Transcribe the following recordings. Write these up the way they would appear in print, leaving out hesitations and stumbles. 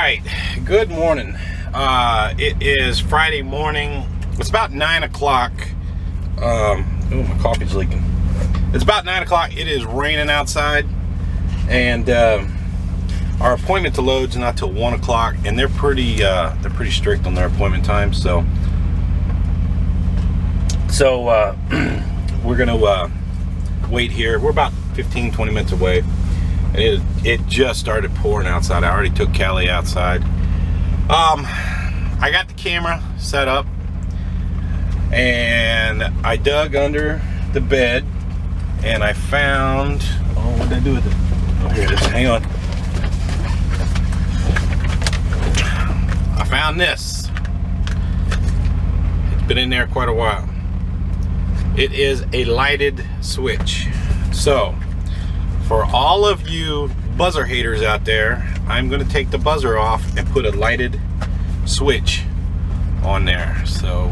right, good morning. It is Friday morning. It's about 9 o'clock. Oh, my coffee's leaking. It's about 9 o'clock. It is raining outside, and our appointment to load's not till 1 o'clock, and they're pretty strict on their appointment times. So we're gonna wait here. We're about 15-20 minutes away. It just started pouring outside. I already took Callie outside. I got the camera set up, and I dug under the bed, and I found, oh, what did I do with it? Oh, here it is. Hang on. I found this. It's been in there quite a while. It is a lighted switch. So for all of you buzzer haters out there, I'm going to take the buzzer off and put a lighted switch on there, so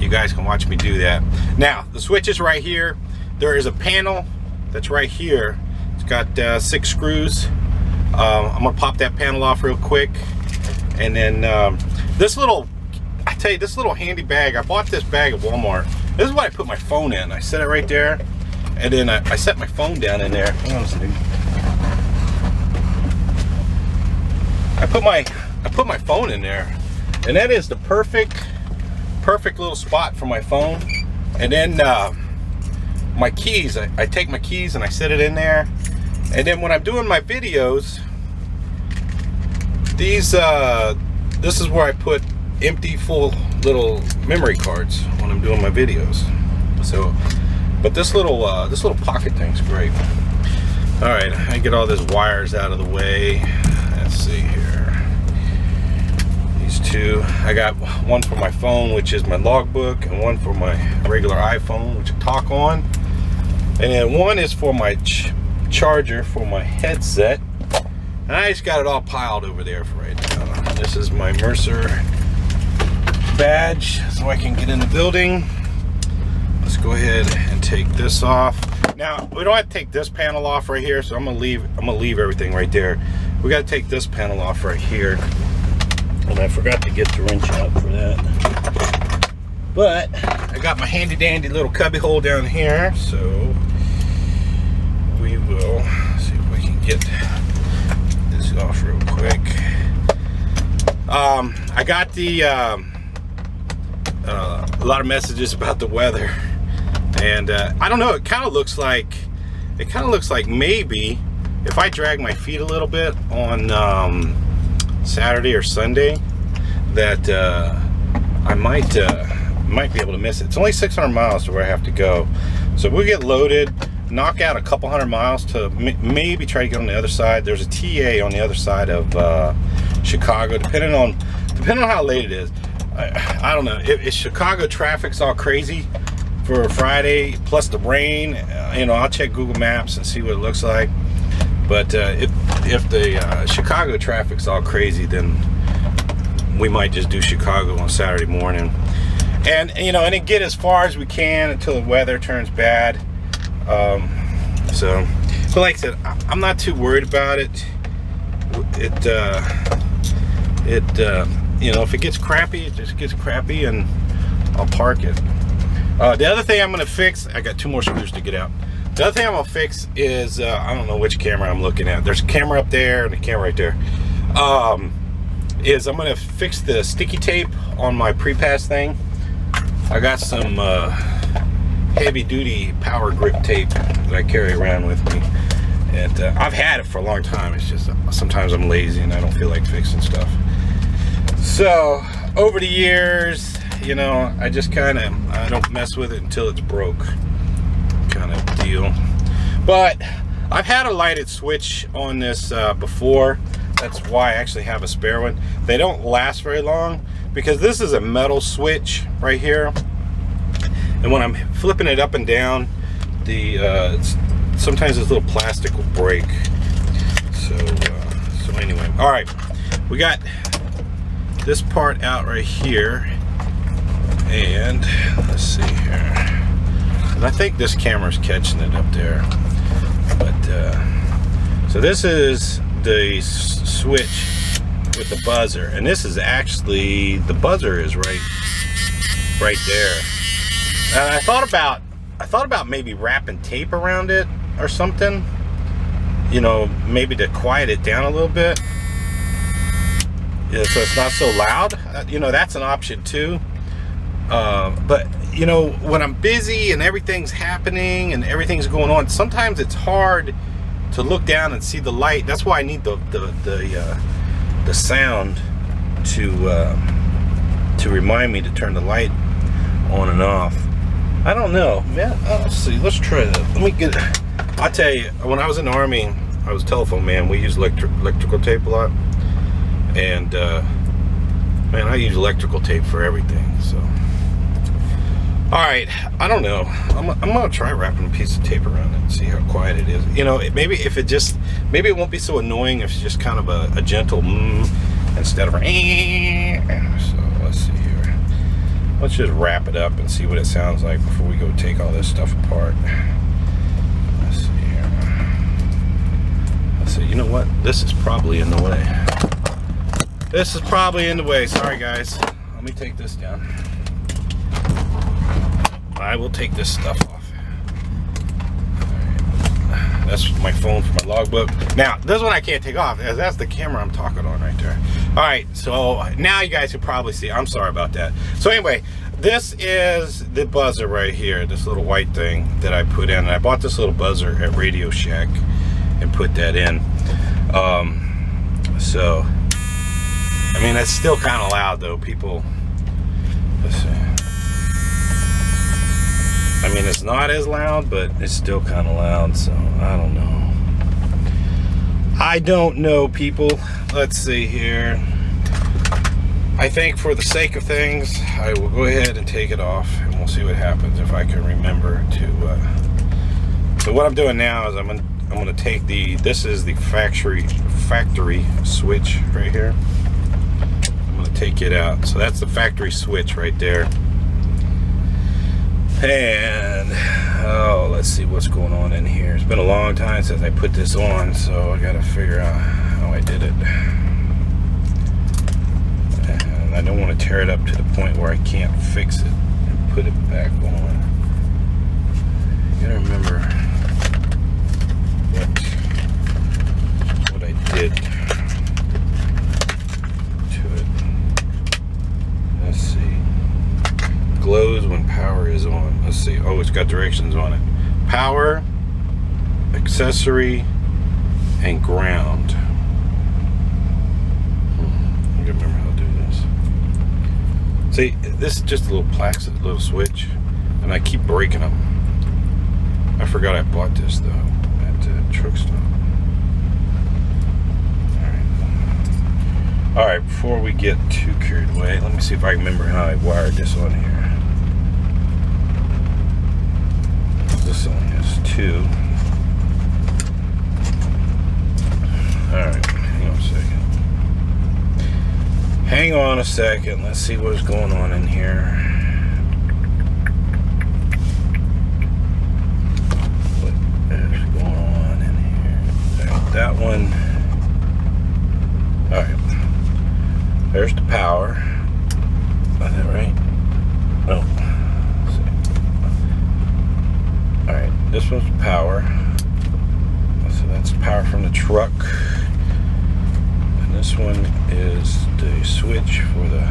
you guys can watch me do that. Now the switch is right here. There is a panel that's right here. It's got 6 screws. I'm gonna pop that panel off real quick, and then this little, I tell you, this little handy bag, I bought this bag at Walmart. This is what I put my phone in. I set it right there, and then I set my phone down in there. Hang on a second. I put my phone in there, and that is the perfect little spot for my phone. And then my keys, I take my keys and I set it in there. And then when I'm doing my videos, this is where I put empty, full little memory cards when I'm doing my videos. So, but this little pocket thing's great. All right, I get all these wires out of the way. Let's see here. These two, I got one for my phone, which is my logbook, and one for my regular iPhone, which I talk on. And then one is for my charger for my headset. And I just got it all piled over there for right now. This is my Mercer badge, so I can get in the building. Let's go ahead and take this off. Now we don't have to take this panel off right here, so I'm gonna leave everything right there. We got to take this panel off right here, and I forgot to get the wrench out for that. But I got my handy dandy little cubby hole down here, so we will see if we can get this off real quick. I got the a lot of messages about the weather, and I don't know, it kind of looks like maybe if I drag my feet a little bit on Saturday or Sunday, that I might be able to miss it. It's only 600 miles to where I have to go, so we'll get loaded, knock out a couple hundred miles to maybe try to get on the other side. There's a TA on the other side of Chicago, depending on how late it is. I don't know if Chicago traffic's all crazy for Friday, plus the rain. You know, I'll check Google Maps and see what it looks like. But if the Chicago traffic's all crazy, then we might just do Chicago on Saturday morning, and you know, and then get as far as we can until the weather turns bad. So, but like I said, I'm not too worried about it. You know, if it gets crappy, it just gets crappy, and I'll park it. The other thing I'm gonna fix, I got 2 more screws to get out. The other thing I'm gonna fix is, I don't know which camera I'm looking at. There's a camera up there and a camera right there. I'm gonna fix the sticky tape on my PrePass thing. I got some heavy duty power grip tape that I carry around with me. And I've had it for a long time. It's just sometimes I'm lazy and I don't feel like fixing stuff. So over the years, you know, I just I don't mess with it until it's broke, kind of deal. But I've had a lighted switch on this before. That's why I actually have a spare one. They don't last very long because this is a metal switch right here, and when I'm flipping it up and down, sometimes this little plastic will break. So anyway, all right, we got this part out right here, and let's see here. I think this camera's catching it up there, but so this is the switch with the buzzer. And this is actually, the buzzer is right there. And I thought about maybe wrapping tape around it or something, you know, maybe to quiet it down a little bit, so it's not so loud. You know, that's an option too. But you know, when I'm busy and everything's happening and everything's going on, sometimes it's hard to look down and see the light. That's why I need the sound to remind me to turn the light on and off. I don't know, man. Let's see. Let's try that. Let me get. I'll tell you, when I was in the Army, I was a telephone man. We used electrical tape a lot, and man, I use electrical tape for everything. So, all right, I don't know. I'm gonna try wrapping a piece of tape around it and see how quiet it is. You know, maybe it won't be so annoying if it's just kind of a gentle instead of a. So let's see here. Let's just wrap it up and see what it sounds like before we go take all this stuff apart. Let's see here. Let's see. You know what? This is probably in the way. This is probably in the way. Sorry, guys. Let me take this down. I will take this stuff off. Right. That's my phone for my logbook. Now, this one I can't take off. That's the camera I'm talking on right there. All right, so now you guys can probably see. I'm sorry about that. So anyway, this is the buzzer right here, this little white thing that I put in. I bought this little buzzer at Radio Shack and put that in. So, I mean, it's still kind of loud though, people. Let's see. I mean, it's not as loud, but it's still kind of loud, so I don't know. I don't know, people. Let's see here. I think for the sake of things, I will go ahead and take it off, and we'll see what happens if I can remember to. So what I'm doing now is I'm gonna take this is the factory switch right here. I'm gonna take it out. So that's the factory switch right there. And oh, let's see what's going on in here. It's been a long time since I put this on, so I gotta figure out how I did it. And I don't want to tear it up to the point where I can't fix it and put it back on. You gotta remember what I did to it. Let's see. Glows when power is on. Let's see. Oh, it's got directions on it. Power, accessory, and ground. I gotta remember how to do this. See, this is just a little switch, and I keep breaking them. I forgot I bought this though at the truck stop. All right. Before we get too carried away, let me see if I remember how I wired this on here. This only has 2. Alright, hang on a second. Let's see what's going on in here. What is going on in here? That one. Alright. There's the power. Is that right? Oh. Alright, this one's power. So that's power from the truck. And this one is the switch for the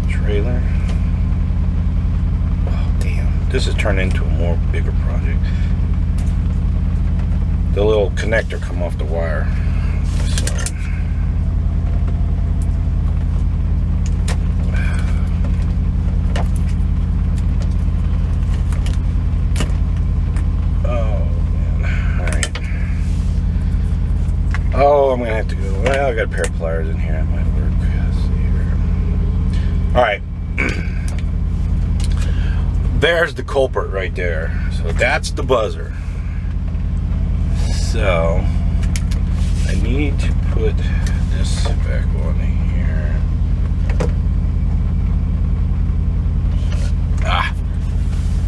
trailer. Oh, damn. This has turned into a more bigger project. The little connector come off the wire. Oh, I'm gonna have to go. Well, I got a pair of pliers in here. That might work. Let's see here. All right. There's the culprit right there. So that's the buzzer. So I need to put this back on here.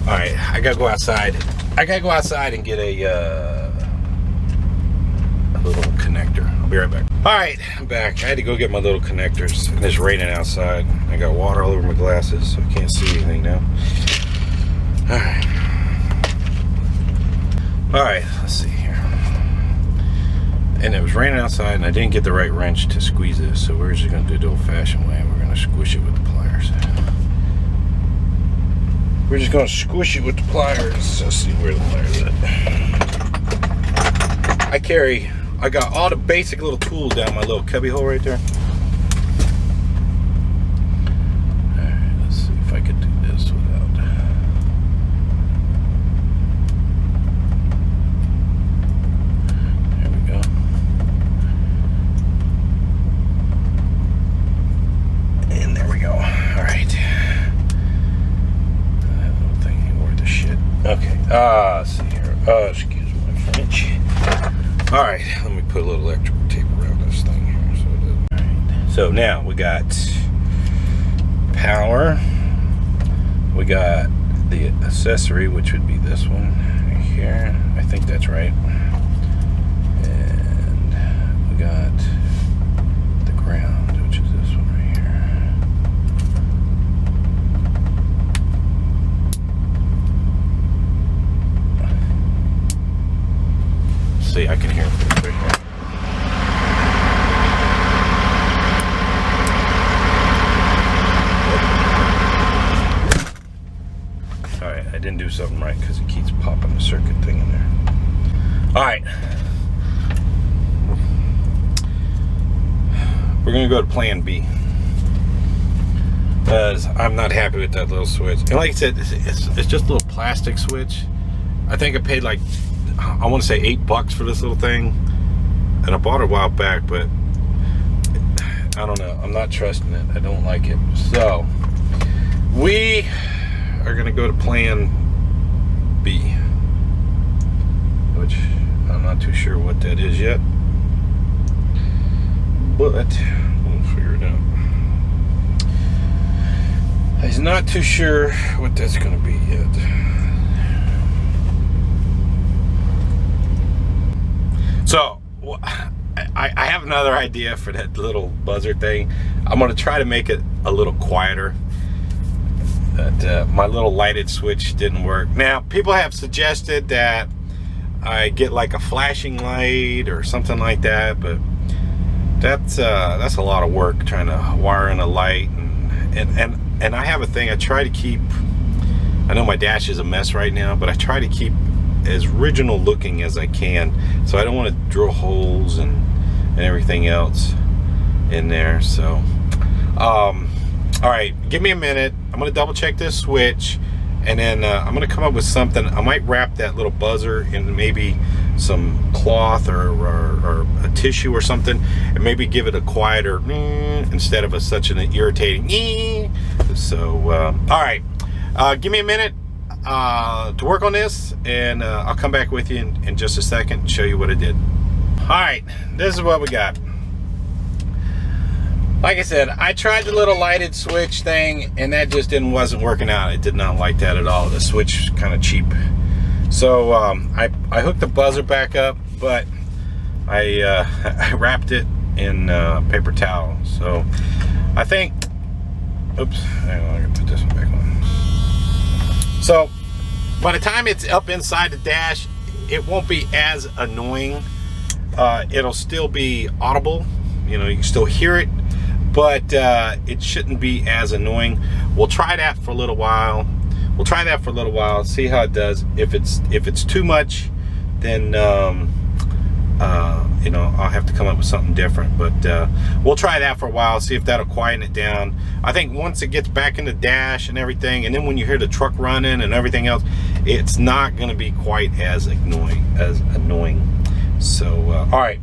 All right. I gotta go outside. I gotta go outside and get a little connector. I'll be right back. All right, I'm back. I had to go get my little connectors, and it's raining outside. I got water all over my glasses, so I can't see anything now. All right, let's see here. And it was raining outside, and I didn't get the right wrench to squeeze this, so we're just gonna do the old-fashioned way. We're gonna squish it with the pliers. We're just gonna squish it with the pliers. Let's see where the pliers at. I got all the basic little tools down my little cubby hole right there. All right, let's see if I could do this without. There we go. And there we go. All right. That little thing ain't worth a shit. Okay. Let's see here. Excuse my French. All right, let me put a little electrical tape around this thing here. So, all right. So now we got power. We got the accessory, which would be this one right here. I think that's right. And we got the ground, which is this one right here. See, I can hear it right here. Alright, I didn't do something right because it keeps popping the circuit thing in there. Alright. We're going to go to plan B. Because I'm not happy with that little switch. And like I said, it's just a little plastic switch. I think I paid like, I want to say $8 for this little thing, and I bought it a while back, but I don't know, I'm not trusting it. I don't like it. So we are going to go to plan B, which I'm not too sure what that is yet, but we'll figure it out. I'm not too sure what that's going to be yet. So, I have another idea for that little buzzer thing. I'm going to try to make it a little quieter. My little lighted switch didn't work. Now, people have suggested that I get like a flashing light or something like that, but that's a lot of work trying to wire in a light. And I have a thing, I try to keep, I know my dash is a mess right now, but I try to keep as original looking as I can, so I don't want to drill holes and everything else in there. So all right, give me a minute. I'm gonna double check this switch, and then I'm gonna come up with something. I might wrap that little buzzer in maybe some cloth or a tissue or something, and maybe give it a quieter instead of such an irritating. So all right, give me a minute to work on this, and I'll come back with you in just a second and show you what I did. Alright, this is what we got. Like I said, I tried the little lighted switch thing, and that just wasn't working out. I did not like that at all. The switch is kind of cheap. So I hooked the buzzer back up, but I wrapped it in paper towel. So I think, oops, hang on, I'm gonna put this one back on. So by the time it's up inside the dash, it won't be as annoying. It'll still be audible, you know, you can still hear it, but it shouldn't be as annoying. We'll try that for a little while. See how it does. If it's too much, then you know, I'll have to come up with something different, but we'll try that for a while, see if that'll quieten it down. I think once it gets back in the dash and everything, and then when you hear the truck running and everything else, it's not going to be quite as annoying. So all right,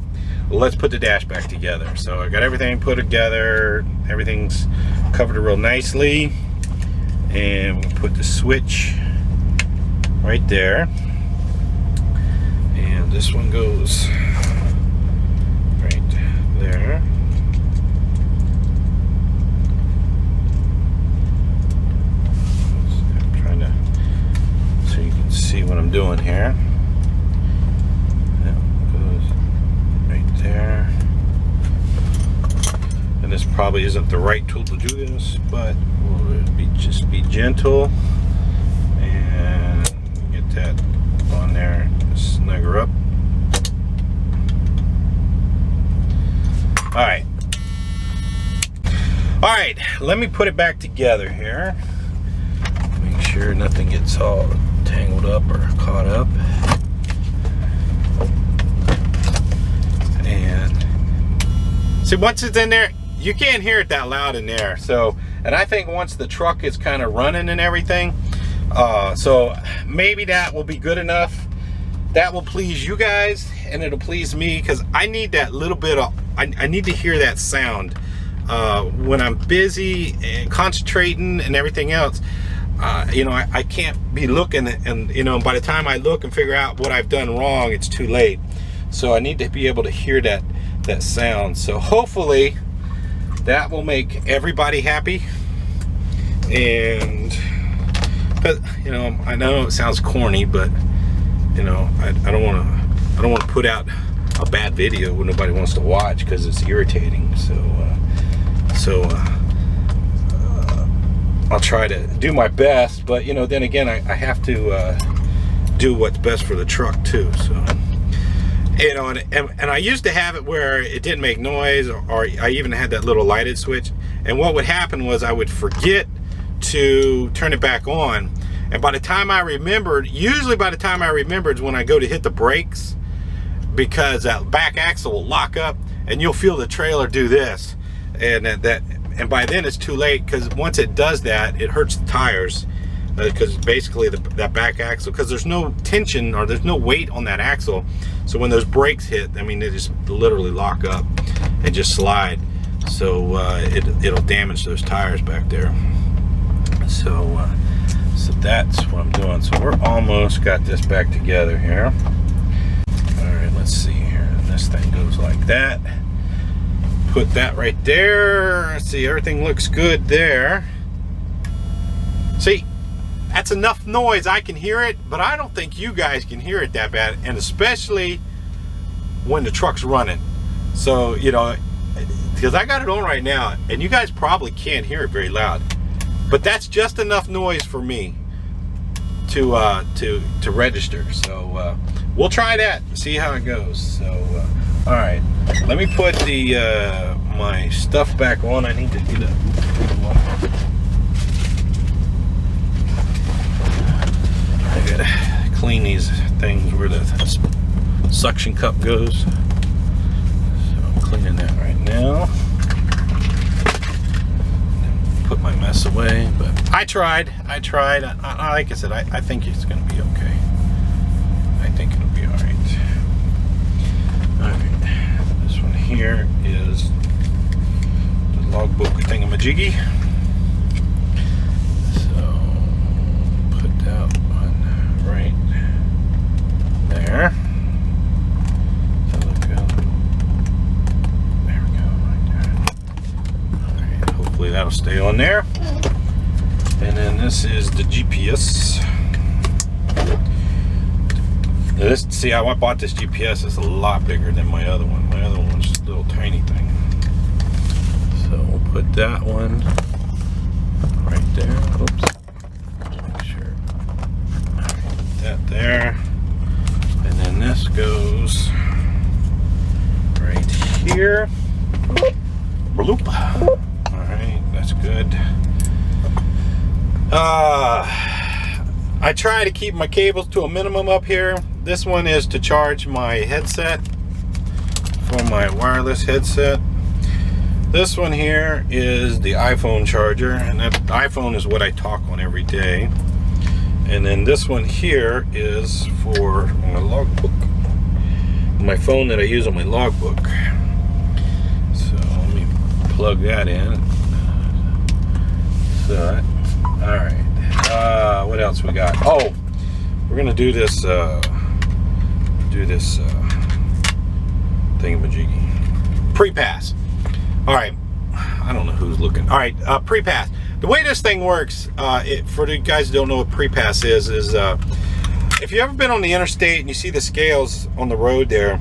well, let's put the dash back together. So I got everything put together, everything's covered real nicely, and we'll put the switch right there, and this one goes there. I'm trying to, so you can see what I'm doing here. That goes right there. probably isn't the right tool to do this, but we'll just be gentle and get that on there, snug her up. All right, let me put it back together here. Make sure nothing gets all tangled up or caught up. And see, once it's in there, you can't hear it that loud in there. So, and I think once the truck is kind of running and everything, so maybe that will be good enough. That will please you guys, and it'll please me, because I need that little bit of, I need to hear that sound when I'm busy and concentrating and everything else. You know, I can't be looking, and you know, by the time I look and figure out what I've done wrong, it's too late. So I need to be able to hear that sound. So hopefully that will make everybody happy. And but you know, I know it sounds corny, but you know, I don't want to put out a bad video when nobody wants to watch, because it's irritating. So I'll try to do my best, but you know, then again, I have to do what's best for the truck too. So you know, and I used to have it where it didn't make noise, or I even had that little lighted switch, and what would happen was I would forget to turn it back on, and by the time I remembered, usually by the time I remembered is when I go to hit the brakes, because that back axle will lock up and you'll feel the trailer do this, and by then it's too late, because once it does that, it hurts the tires, because basically that back axle, because there's no tension or there's no weight on that axle, so when those brakes hit, I mean, they just literally lock up and just slide. So it'll damage those tires back there. So that's what I'm doing. So we're almost got this back together here. All right, let's see here. And this thing goes like that. Put that right there. See, everything looks good there. See, that's enough noise. I can hear it, but I don't think you guys can hear it that bad, and especially when the truck's running. So, you know, because I got it on right now, and you guys probably can't hear it very loud, but that's just enough noise for me to register. So we'll try that, see how it goes. So all right, let me put the my stuff back on. I need to get it. I gotta clean these things where the suction cup goes. So I'm cleaning that right now. Put my mess away, but I tried. Like I said, I think it's gonna be okay. I think it'll be all right. All right, this one here is the logbook thingamajiggy. So put that one right there. So look good. There we go, right there. All right, hopefully that'll stay on there. And then this is the GPS. This, see, I bought this GPS. It's a lot bigger than my other one. My other one's just a little tiny thing. So we'll put that one right there. Oops. Make sure. All right, put that there. And then this goes right here. Bloop. All right, that's good. I try to keep my cables to a minimum up here. This one is to charge my headset, for my wireless headset. This one here is the iPhone charger, and that iPhone is what I talk on every day. And then this one here is for my logbook, my phone that I use on my logbook. So let me plug that in. So, all right. What else we got? Oh, we're gonna do this thingamajiggy. PrePass. All right. I don't know who's looking. All right, PrePass. The way this thing works, for the guys who don't know what PrePass is if you've ever been on the interstate and you see the scales on the road there,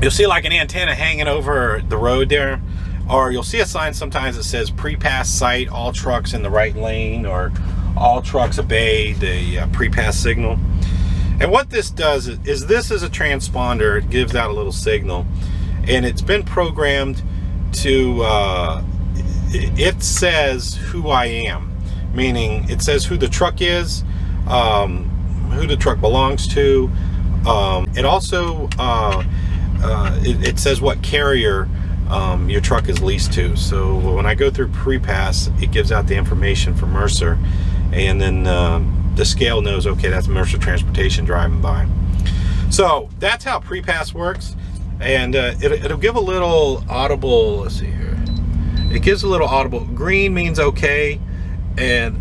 you'll see like an antenna hanging over the road there. or you'll see a sign sometimes that says PrePass site, all trucks in the right lane, or all trucks obey the PrePass signal. And what this does is this is a transponder. It gives out a little signal, and it's been programmed to it says who I am, meaning it says who the truck is, who the truck belongs to. It also it says what carrier your truck is leased to. So when I go through PrePass, it gives out the information for Mercer, and then the scale knows, okay, that's Mercer Transportation driving by. So that's how PrePass works, and it'll give a little audible. Let's see here. It gives a little audible. Green means okay, and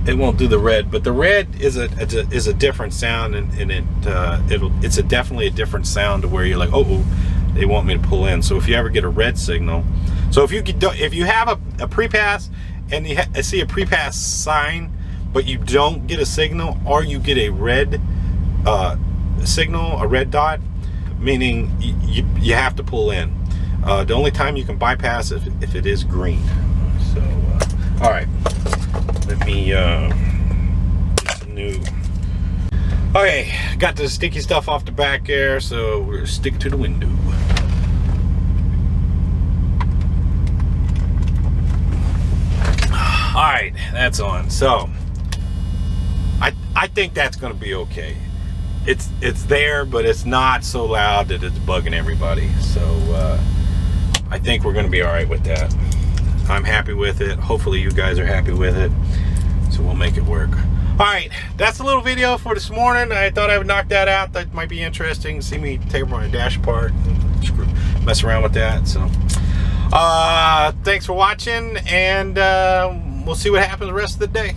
it won't do the red, but the red is a different sound, and it's definitely a different sound to where you're like, oh, they want me to pull in. So if you ever get a red signal, so if you have a PrePass and you see a PrePass sign, but you don't get a signal, or you get a red signal, a red dot, meaning you have to pull in. The only time you can bypass if it is green. So all right, let me get some new. Okay, got the sticky stuff off the back there, so we're sticking to the window. All right, that's on. So I think that's going to be okay. It's there, but it's not so loud that it's bugging everybody. So I think we're going to be all right with that. I'm happy with it. Hopefully you guys are happy with it. So we'll make it work. All right, that's a little video for this morning. I thought I would knock that out. That might be interesting. See me take my dash apart and mess around with that. So thanks for watching, and we'll see what happens the rest of the day.